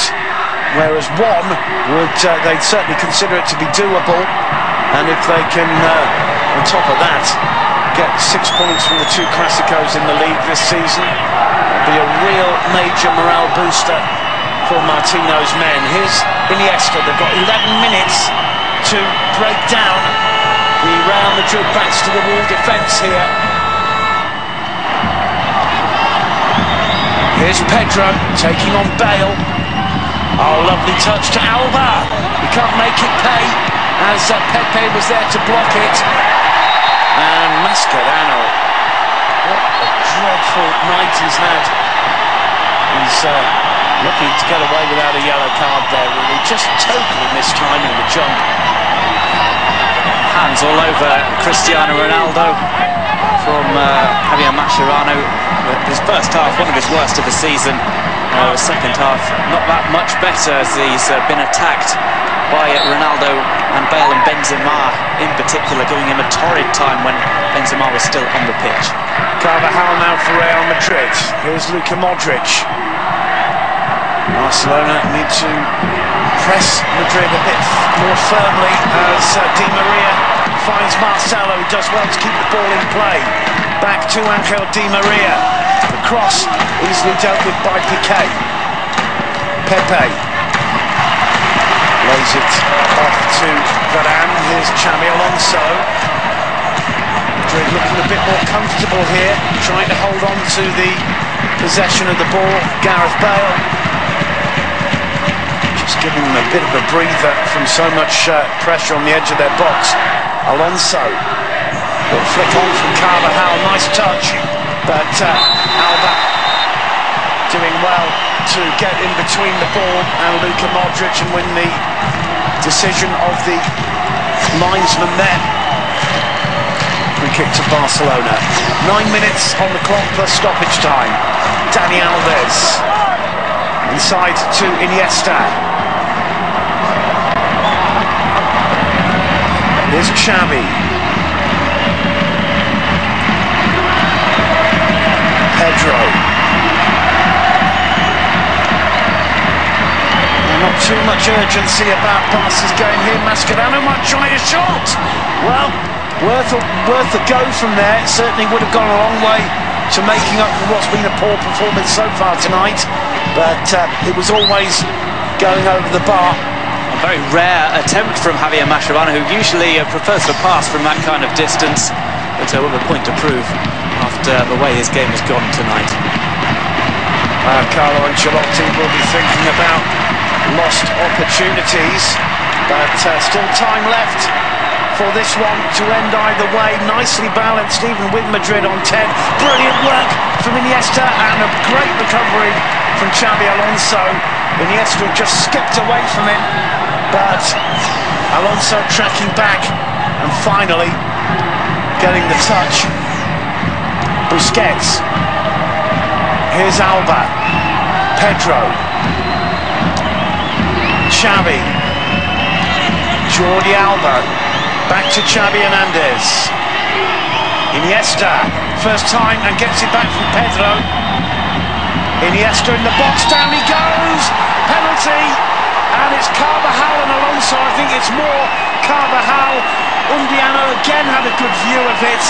Whereas one would, they'd certainly consider it to be doable, and if they can, on top of that, get 6 points from the 2 Clasicos in the league this season, it'll be a real major morale booster for Martino's men. Here's Iniesta. They've got 11 minutes to break down the Real Madrid backs to the wall defence here. Here's Pedro taking on Bale. Oh, lovely touch to Alba. He can't make it pay as Pepe was there to block it. And Mascherano, what a dreadful night he's had. He's looking to get away without a yellow card there, really. Just totally mistiming the jump. Hands all over Cristiano Ronaldo from Javier Mascherano. His first half, one of his worst of the season. The second half, not that much better as he's been attacked by Ronaldo and Bale and Benzema in particular, giving him a torrid time when Benzema was still on the pitch. Carvajal now for Real Madrid. Here's Luka Modric. Barcelona need to press Madrid a bit more firmly as Di Maria finds Marcelo, who does well to keep the ball in play. Back to Angel Di Maria. The cross easily dealt with by Piqué. Pepe lays it off to Varane. Here's Xavi Alonso. Madrid looking a bit more comfortable here, trying to hold on to the possession of the ball. Gareth Bale just giving them a bit of a breather from so much pressure on the edge of their box. Alonso, little flick on from Carvajal, nice touch, but Alba doing well to get in between the ball and Luka Modric and win the decision of the linesman there. Free kick to Barcelona. 9 minutes on the clock plus stoppage time. Dani Alves inside to Iniesta. Here's Xavi. Pedro. Not too much urgency about passes going here. Mascherano might try a shot. Well, worth a go from there. It certainly would have gone a long way to making up for what's been a poor performance so far tonight, but it was always going over the bar. A very rare attempt from Javier Mascherano, who usually prefers to pass from that kind of distance, but with a point to prove after the way his game has gone tonight. Carlo Ancelotti will be thinking about lost opportunities, but still time left for this one to end either way. Nicely balanced, even with Madrid on 10. Brilliant work from Iniesta and a great recovery from Xabi Alonso. Iniesta just skipped away from him, but Alonso tracking back and finally getting the touch. Busquets. Here's Alba. Pedro. Xavi. Jordi Alba. Back to Xavi Hernandez. Iniesta, first time, and gets it back from Pedro. Iniesta in the box, down he goes! Penalty! And it's Carvajal and Alonso. I think it's more Carvajal. Undiano again had a good view of it.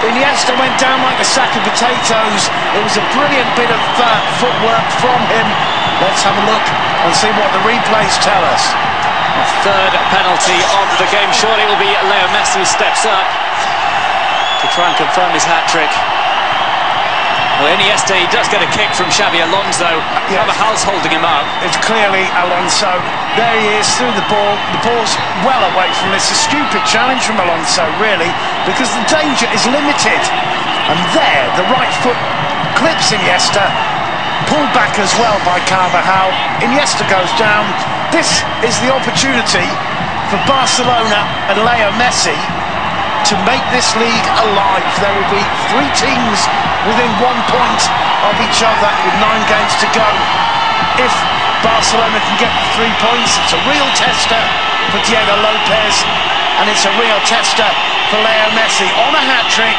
Iniesta went down like a sack of potatoes. It was a brilliant bit of footwork from him. Let's have a look and see what the replays tell us. A third penalty of the game. Surely it will be Leo Messi who steps up to try and confirm his hat-trick. Well, Iniesta, he does get a kick from Xabi Alonso. Yes. Carvajal's holding him up. It's clearly Alonso. There he is through the ball. The ball's well away from this. A stupid challenge from Alonso, really, because the danger is limited. And there, the right foot clips Iniesta. Pulled back as well by Carvajal. Iniesta goes down. This is the opportunity for Barcelona and Leo Messi to make this league alive. There will be 3 teams within 1 point of each other with 9 games to go. If Barcelona can get the 3 points, it's a real tester for Diego Lopez, and it's a real tester for Leo Messi on a hat-trick.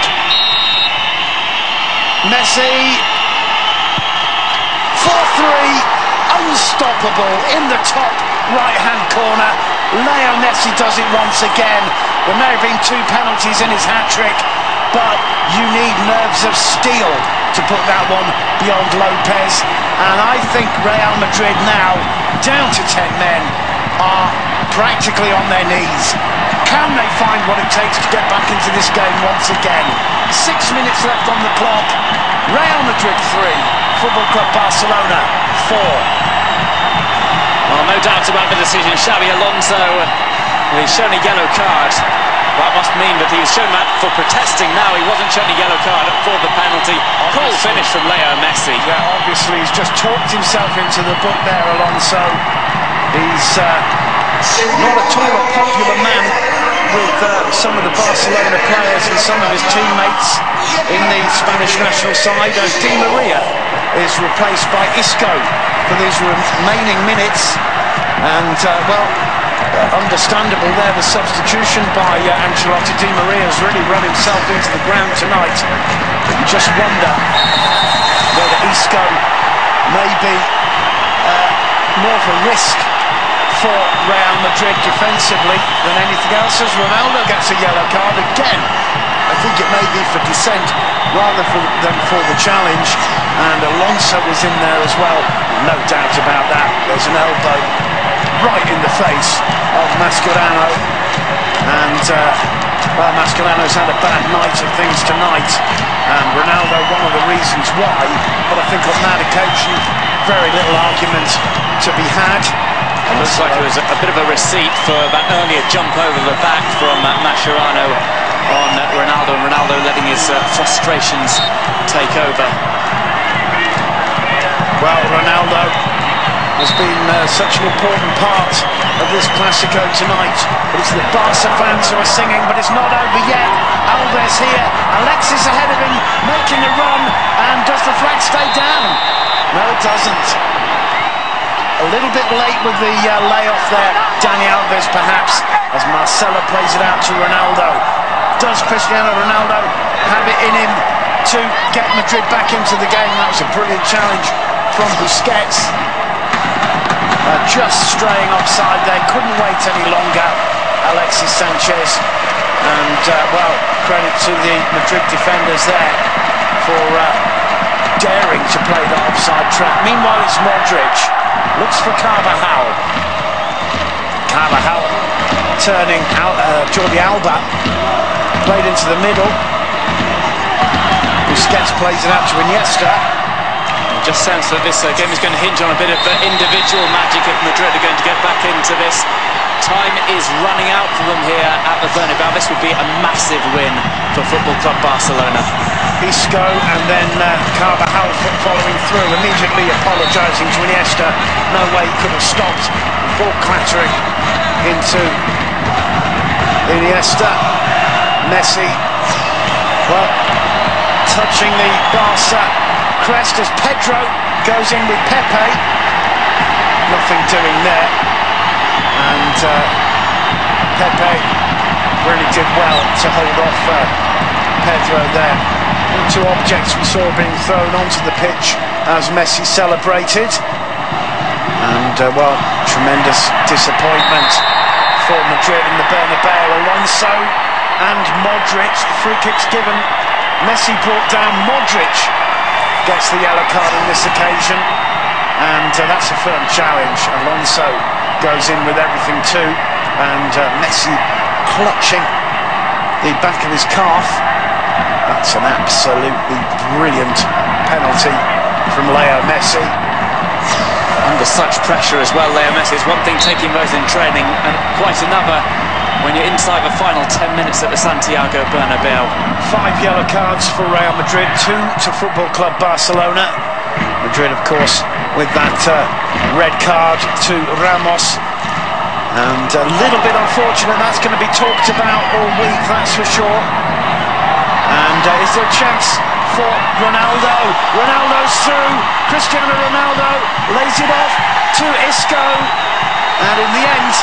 Messi, 4-3. Unstoppable in the top right-hand corner. Leo Messi does it once again. There may have been 2 penalties in his hat-trick, but you need nerves of steel to put that one beyond Lopez. And I think Real Madrid now, down to 10 men, are practically on their knees. Can they find what it takes to get back into this game once again? 6 minutes left on the clock. Real Madrid 3, Football Club Barcelona 4. Well, no doubt about the decision. Xabi Alonso, he's shown a yellow card. That must mean that he was shown that for protesting. Now he wasn't shown a yellow card for the penalty. Cool finish from Leo Messi. Yeah, obviously he's just talked himself into the book there, Alonso. He's not at all a popular man with some of the Barcelona players and some of his teammates in the Spanish national side, as Di Maria is replaced by Isco for these remaining minutes. And, well, understandable there, the substitution by Ancelotti. Di Maria has really run himself into the ground tonight. But you just wonder whether Isco may be more of a risk for Real Madrid defensively than anything else, as Ronaldo gets a yellow card again. I think it may be for dissent rather than for the challenge, and Alonso was in there as well, no doubt about that. There's an elbow right in the face of Mascherano, and well, Mascherano's had a bad night of things tonight, and Ronaldo one of the reasons why, but I think on that occasion very little argument to be had. It looks like it was a bit of a receipt for that earlier jump over the back from Mascherano on Ronaldo, and Ronaldo letting his frustrations take over. Well, Ronaldo has been such an important part of this Clasico tonight. But it's the Barca fans who are singing, but it's not over yet. Alves here, Alexis ahead of him, making a run, and does the flag stay down? No, it doesn't. A little bit late with the layoff there, Dani Alves perhaps, as Marcelo plays it out to Ronaldo. Does Cristiano Ronaldo have it in him to get Madrid back into the game? That was a brilliant challenge from Busquets. Just straying offside there, couldn't wait any longer. Alexis Sanchez And, well, credit to the Madrid defenders there for daring to play the offside trap. Meanwhile, it's Modric. Looks for Carvajal. Carvajal turning out, Jordi Alba played into the middle. Busquets plays it out to Iniesta. I just sense that this game is going to hinge on a bit of individual magic if Madrid are going to get back into this. Time is running out for them here at the Bernabeu. This would be a massive win for Football Club Barcelona. Isco and then Carvajal following through, immediately apologising to Iniesta. No way he could have stopped. Ball clattering into Iniesta. Messi, well, touching the Barca crest as Pedro goes in with Pepe. Nothing doing there. And Pepe really did well to hold off Pedro there. And two objects we saw being thrown onto the pitch as Messi celebrated. And, well, tremendous disappointment for Madrid in the Bernabeu. Alonso and Modric, the free kick's given. Messi brought down, Modric gets the yellow card on this occasion. And that's a firm challenge. Alonso goes in with everything too, and Messi clutching the back of his calf. That's an absolutely brilliant penalty from Leo Messi. Under such pressure as well, Leo Messi. It's one thing taking those in training, and quite another when you're inside the final 10 minutes at the Santiago Bernabeu. 5 yellow cards for Real Madrid, 2 to Football Club Barcelona. Madrid, of course, with that red card to Ramos. And a little bit unfortunate, that's going to be talked about all week, that's for sure. And is there a chance for Ronaldo? Ronaldo's through. Cristiano Ronaldo lays it off to Isco. And in the end,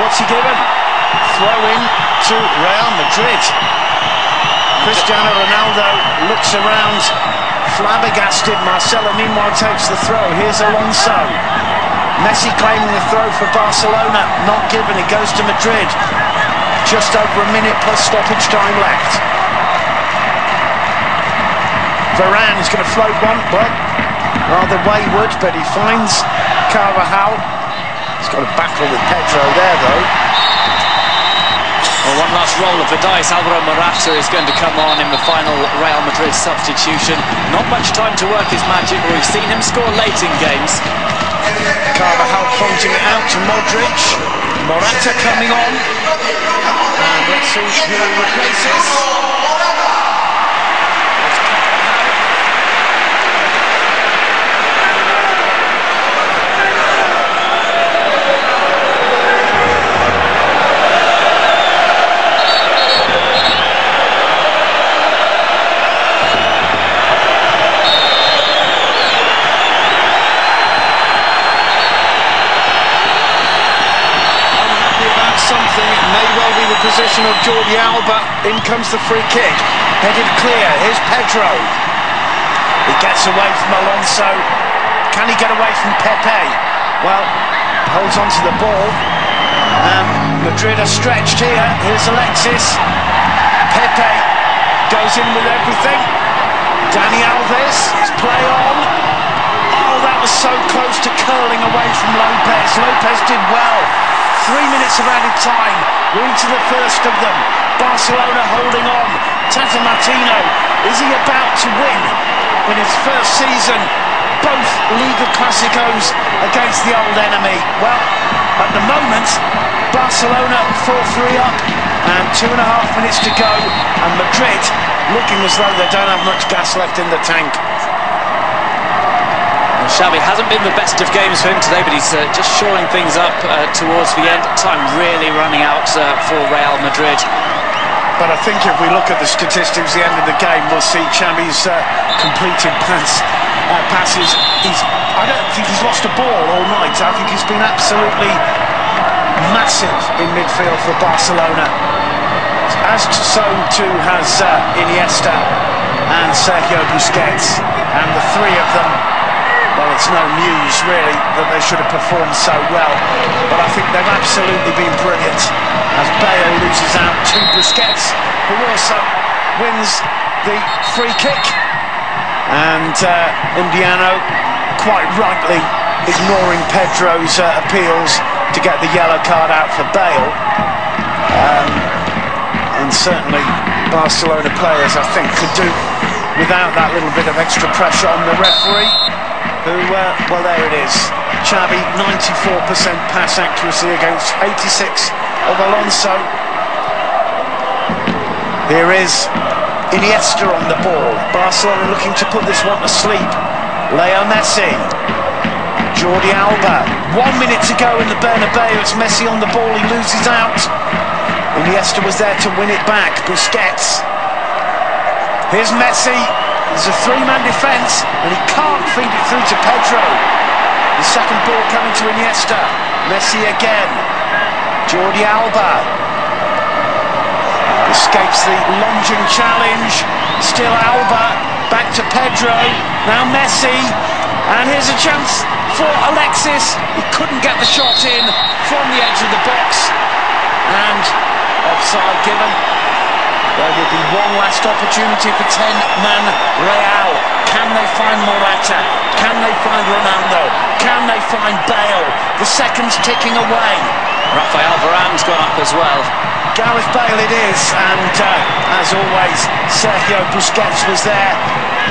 what's he given? Throw in to Real Madrid. Cristiano Ronaldo looks around, flabbergasted. Marcelo meanwhile takes the throw. Here's Alonso. Messi claiming the throw for Barcelona, not given. It goes to Madrid. Just over a minute plus stoppage time left. Varane's going to float one, but rather wayward, but he finds Carvajal. He's got a battle with Pedro there, though. Well, one last roll of the dice. Alvaro Morata is going to come on in the final Real Madrid substitution. Not much time to work his magic, but we've seen him score late in games. Carvajal pointing it out to Modric. Morata coming on. And let's see who replaces. Position of Jordi Alba. In comes the free kick, headed clear. Here's Pedro. He gets away from Alonso. Can he get away from Pepe? Well, holds on to the ball. Madrid are stretched here. Here's Alexis. Pepe goes in with everything. Dani Alves, his play on. Oh, that was so close to curling away from Lopez. Lopez did well. 3 minutes of added time. We're into the first of them. Barcelona holding on. Tata Martino, is he about to win in his first season both Liga Clasicos against the old enemy? Well, at the moment, Barcelona 4-3 up and 2.5 minutes to go, and Madrid looking as though they don't have much gas left in the tank. Xavi hasn't been the best of games for him today, but he's just shoring things up towards the end. Time really running out for Real Madrid. But I think if we look at the statistics at the end of the game, we'll see Xavi's completed passes. I don't think he's lost a ball all night. I think he's been absolutely massive in midfield for Barcelona. As so too has Iniesta and Sergio Busquets. And the three of them, well, it's no news, really, that they should have performed so well. But I think they've absolutely been brilliant. As Bale loses out, 2 Busquets, who also wins the free kick. And Indiano quite rightly ignoring Pedro's appeals to get the yellow card out for Bale. And certainly Barcelona players, I think, could do without that little bit of extra pressure on the referee, who, well, there it is. Xavi, 94% pass accuracy against 86 of Alonso. Here is Iniesta on the ball. Barcelona looking to put this one to sleep. Leo Messi. Jordi Alba. 1 minute to go in the Bernabeu. It's Messi on the ball. He loses out. Iniesta was there to win it back. Busquets. Here's Messi. There's a three-man defence, and he can't feed it through to Pedro. The second ball coming to Iniesta. Messi again. Jordi Alba. Escapes the lunging challenge. Still Alba. Back to Pedro. Now Messi. And here's a chance for Alexis. He couldn't get the shot in from the edge of the box. And offside given. There will be one last opportunity for 10-man Real. Can they find Morata? Can they find Ronaldo? Can they find Bale? The seconds ticking away. Rafael Varane's gone up as well. Gareth Bale it is, and as always, Sergio Busquets was there.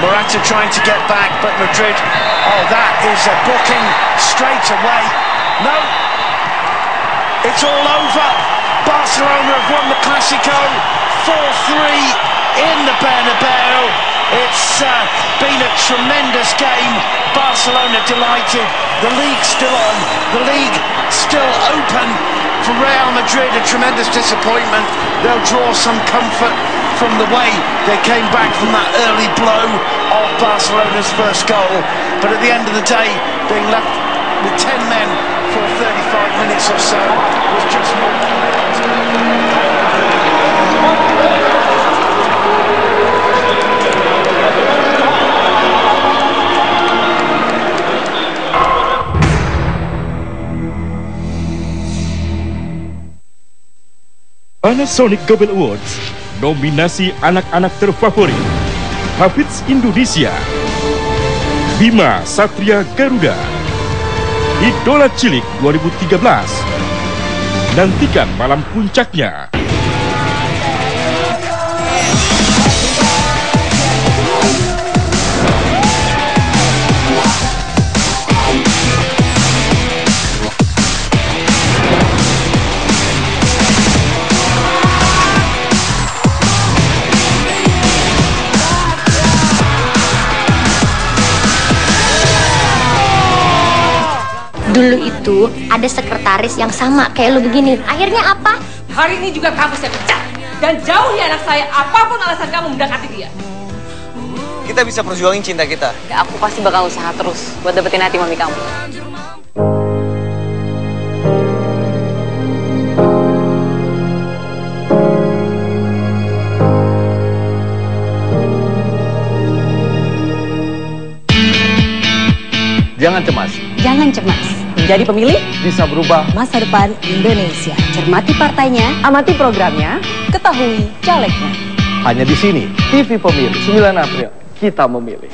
Morata trying to get back, but Madrid, oh, that is a booking straight away. No, it's all over. Barcelona have won the Clasico, 4-3 in the Bernabeu. It's been a tremendous game. Barcelona delighted. The league's still on. The league still open. For Real Madrid, a tremendous disappointment. They'll draw some comfort from the way they came back from that early blow of Barcelona's first goal. But at the end of the day, being left with 10 men for 35 minutes or so was just more than enough. Panasonic Gobel Awards, nominasi anak-anak terfavorit, Hafiz Indonesia, Bima Satria Garuda, Idola Cilik 2013. Nantikan malam puncaknya. Dulu itu ada sekretaris yang sama kayak lu begini. Akhirnya apa? Hari ini juga kamu saya pecat. Dan jauhi anak saya apapun alasan kamu mendekati dia. Kita bisa perjuangin cinta kita. Ya, aku pasti bakal usaha terus buat dapetin hati mami kamu. Jangan cemas. Jangan cemas. Menjadi pemilih Bisa berubah. masa depan Indonesia. Cermati partainya, amati programnya, ketahui calegnya. Hanya di sini, TV Pemilih, 9 April, kita memilih.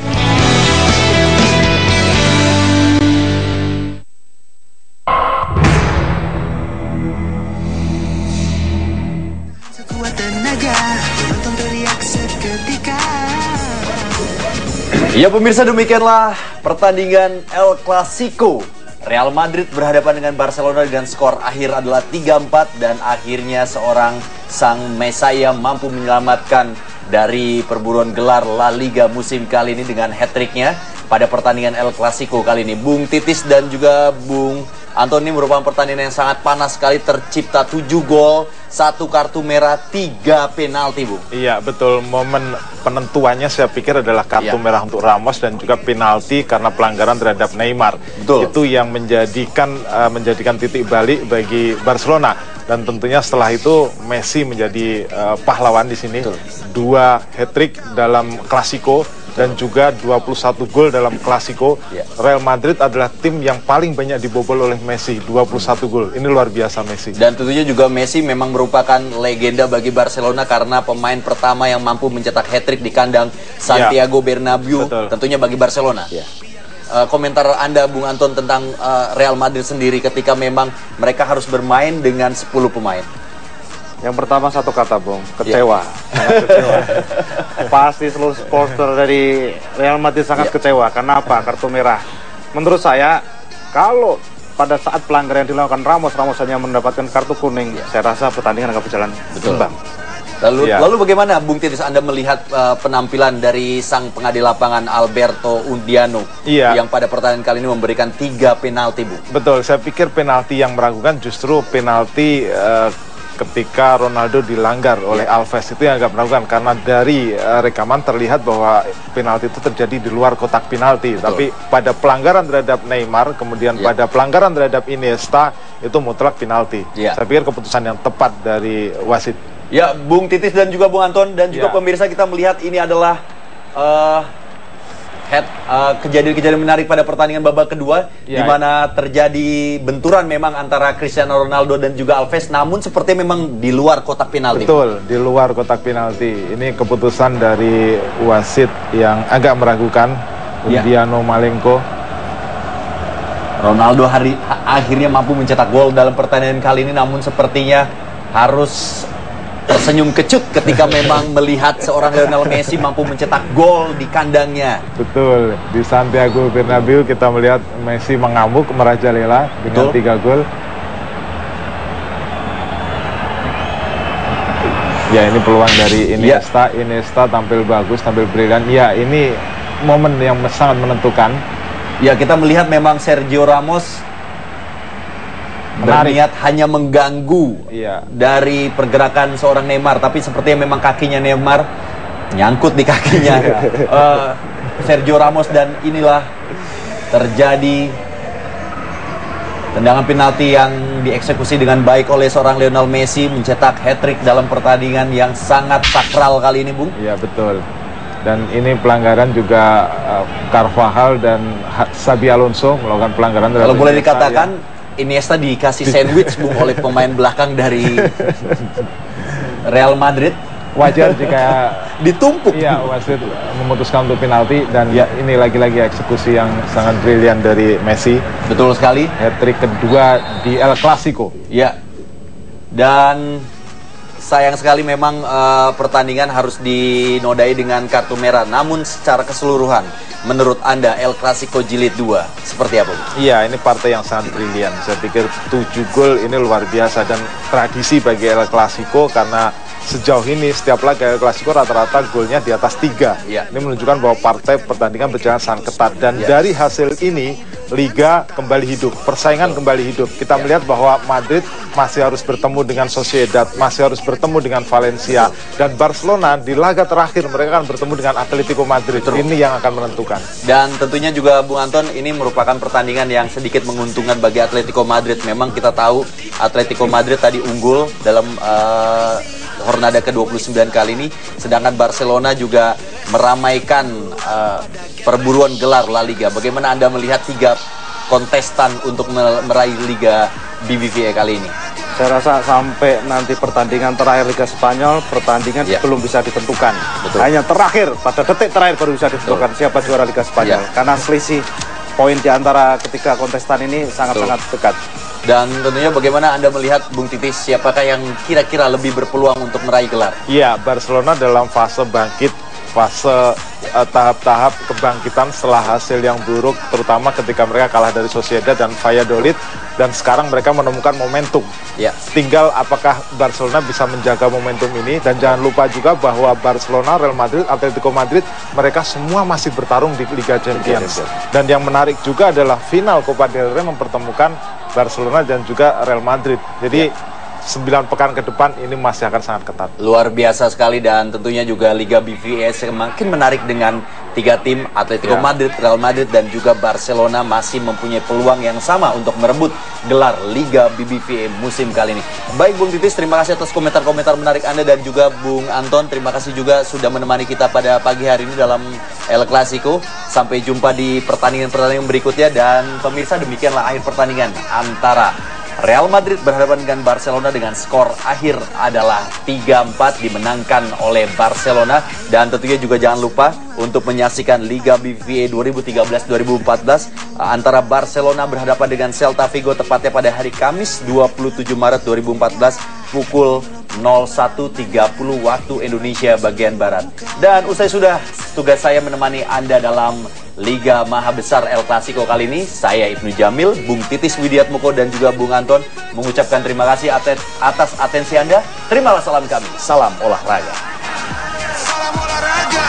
Ya pemirsa, demikianlah pertandingan El Clasico. Real Madrid berhadapan dengan Barcelona dengan skor akhir adalah 3-4 dan akhirnya seorang sang Mesaya mampu menyelamatkan dari perburuan gelar La Liga musim kali ini dengan hat-tricknya pada pertandingan El Clasico kali ini. Bung Titis dan juga Bung Antoni, merupakan pertandingan yang sangat panas sekali, tercipta 7 gol, 1 kartu merah, 3 penalti, Bung. Iya, betul. Momen penentuannya saya pikir adalah kartu merah untuk Ramos dan juga penalti karena pelanggaran terhadap Neymar. Betul. Itu yang menjadikan titik balik bagi Barcelona. Dan tentunya setelah itu Messi menjadi pahlawan di sini. Betul. 2 hat-trick dalam Clasico dan juga 21 gol dalam Clasico. Real Madrid adalah tim yang paling banyak dibobol oleh Messi, 21 gol. Ini luar biasa Messi. Dan tentunya juga Messi memang merupakan legenda bagi Barcelona karena pemain pertama yang mampu mencetak hat-trick di kandang Santiago Bernabeu. Tentunya bagi Barcelona. Komentar Anda Bung Anton tentang Real Madrid sendiri ketika memang mereka harus bermain dengan 10 pemain. Yang pertama satu kata, Bung, kecewa. Sangat kecewa. Pasti seluruh supporter dari Real Madrid sangat kecewa. Kenapa? Kartu merah. Menurut saya, kalau pada saat pelanggaran yang dilakukan Ramos hanya mendapatkan kartu kuning, saya rasa pertandingan akan berjalan imbang. Lalu bagaimana Bung Titis Anda melihat penampilan dari sang pengadil lapangan Alberto Undiano yang pada pertandingan kali ini memberikan 3 penalti, Bung? Betul, saya pikir penalti yang meragukan justru penalti ketika Ronaldo dilanggar oleh Alves, itu yang agak meragukan karena dari rekaman terlihat bahwa penalti itu terjadi di luar kotak penalti. Tapi pada pelanggaran terhadap Neymar, kemudian pada pelanggaran terhadap Iniesta itu mutlak penalti. Saya pikir keputusan yang tepat dari wasit. Ya, Bung Titis dan juga Bung Anton dan juga pemirsa, kita melihat ini adalah kejadian-kejadian menarik pada pertandingan babak kedua di mana terjadi benturan memang antara Cristiano Ronaldo dan juga Alves, namun sepertinya memang di luar kotak penalti. Betul, di luar kotak penalti. Ini keputusan dari wasit yang agak meragukan, Undiano Malenko. Ronaldo akhirnya mampu mencetak gol dalam pertandingan kali ini, namun sepertinya harus tersenyum kecut ketika memang melihat seorang Lionel Messi mampu mencetak gol di kandangnya. Betul, di Santiago Bernabeu kita melihat Messi mengamuk, merajalela dengan 3 gol. Ya, ini peluang dari Iniesta. Iniesta tampil bagus, tampil brilian. Ya, ini momen yang sangat menentukan. Ya, kita melihat memang Sergio Ramos berniat hanya mengganggu dari pergerakan seorang Neymar, tapi sepertinya memang kakinya Neymar nyangkut di kakinya Sergio Ramos, dan inilah terjadi tendangan penalti yang dieksekusi dengan baik oleh seorang Lionel Messi, mencetak hat-trick dalam pertandingan yang sangat sakral kali ini, Bung. Iya, betul. Dan ini pelanggaran juga Carvajal dan Xabi Alonso melakukan pelanggaran. Kalau boleh dikatakan Iniesta dikasih sandwich, Bung, oleh pemain belakang dari Real Madrid. Wajar jika ditumpuk. Iya, wasit memutuskan untuk penalti, dan ini lagi-lagi eksekusi yang sangat brilian dari Messi. Betul sekali. Hat-trick kedua di El Clasico. Ya. Dan sayang sekali memang pertandingan harus dinodai dengan kartu merah. Namun secara keseluruhan, menurut Anda El Clasico Jilid 2 seperti apa, Bu? Iya, ini partai yang sangat brilian. Saya pikir 7 gol ini luar biasa dan tradisi bagi El Clasico karena sejauh ini setiap laga El Clasico rata-rata golnya di atas 3. Ini menunjukkan bahwa partai pertandingan berjalan sangat ketat, dan dari hasil ini Liga kembali hidup, persaingan kembali hidup. Kita melihat bahwa Madrid masih harus bertemu dengan Sociedad, masih harus bertemu dengan Valencia, dan Barcelona di laga terakhir mereka akan bertemu dengan Atletico Madrid. Ini yang akan menentukan. Dan tentunya juga Bung Anton, ini merupakan pertandingan yang sedikit menguntungkan bagi Atletico Madrid. Memang kita tahu Atletico Madrid tadi unggul dalam Hornada ke-29 kali ini, sedangkan Barcelona juga meramaikan perburuan gelar La Liga. Bagaimana Anda melihat 3 kontestan untuk meraih Liga BBVA kali ini? Saya rasa sampai nanti pertandingan terakhir Liga Spanyol, pertandingan belum bisa ditentukan. Hanya terakhir, pada detik terakhir baru bisa ditentukan siapa juara Liga Spanyol. Karena selisih poin di antara ketiga kontestan ini sangat-sangat dekat. Dan tentunya bagaimana Anda melihat, Bung Titis, siapakah yang kira-kira lebih berpeluang untuk meraih gelar? Iya, Barcelona dalam fase bangkit, fase tahap-tahap kebangkitan setelah hasil yang buruk, terutama ketika mereka kalah dari Sociedad dan Valladolid, dan sekarang mereka menemukan momentum. Tinggal apakah Barcelona bisa menjaga momentum ini, dan jangan lupa juga bahwa Barcelona, Real Madrid, Atletico Madrid, mereka semua masih bertarung di Liga Champions. Dan yang menarik juga adalah final Copa del Rey mempertemukan Barcelona dan juga Real Madrid. Jadi 9 pekan ke depan ini masih akan sangat ketat. Luar biasa sekali, dan tentunya juga Liga BVS semakin menarik dengan tiga tim Atletico Madrid, Real Madrid, dan juga Barcelona masih mempunyai peluang yang sama untuk merebut gelar Liga BBVA musim kali ini. Baik Bung Titis, terima kasih atas komentar-komentar menarik Anda, dan juga Bung Anton, terima kasih juga sudah menemani kita pada pagi hari ini dalam El Clasico. Sampai jumpa di pertandingan-pertandingan berikutnya, dan pemirsa, demikianlah akhir pertandingan antara Real Madrid berhadapan dengan Barcelona dengan skor akhir adalah 3-4 dimenangkan oleh Barcelona. Dan tentunya juga jangan lupa untuk menyaksikan Liga BBVA 2013-2014 antara Barcelona berhadapan dengan Celta Vigo tepatnya pada hari Kamis 27 Maret 2014 pukul 01.30 waktu Indonesia bagian Barat. Dan usai sudah tugas saya menemani Anda dalam Liga Maha Besar El Clasico kali ini, saya Ibnu Jamil, Bung Titis Widiatmoko, dan juga Bung Anton mengucapkan terima kasih atas atensi Anda. Terimalah salam kami, salam olahraga. Salam olahraga.